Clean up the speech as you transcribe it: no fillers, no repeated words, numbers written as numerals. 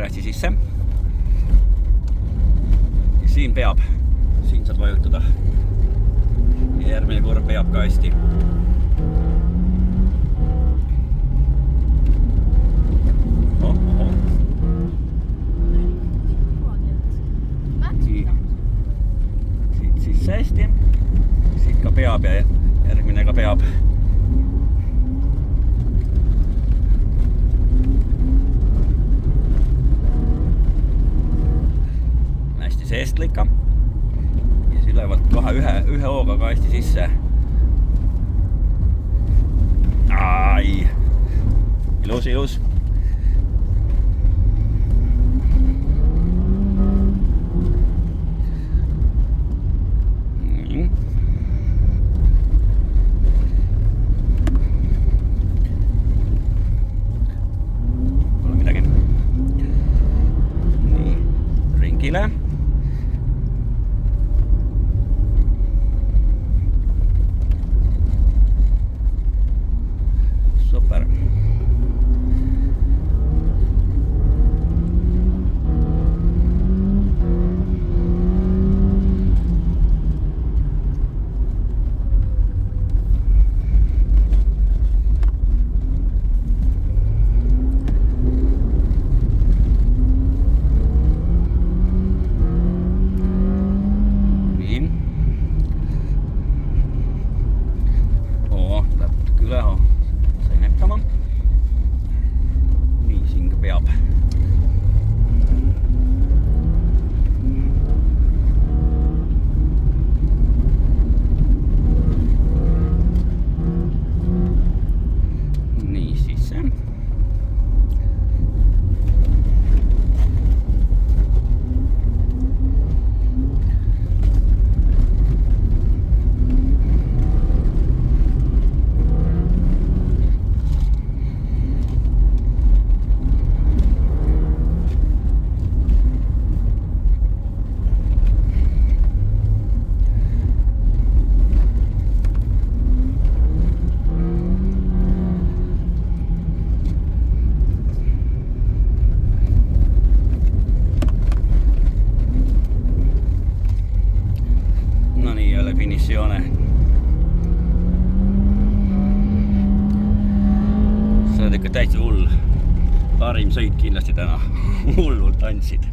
keera hästi sisse. Siin saad vajutada. Ja järgmine kord peab ka hästi. Siit sisse hästi. Siit ka peab ja järgmine ka peab. Hästi seest lõika. Ja siis ülevalt kohe ühe hooga ka hästi sisse. Ai! Ilus. Pole midagi. Nii, ringile. Super. Niin. Täytyy kyllä on. Näyttämään. Niin, siinä peab. Niin, sisse. No niin, jälle finissione. See on ikka täitsa hull. Parim sõit kindlasti täna. Hullult andsid.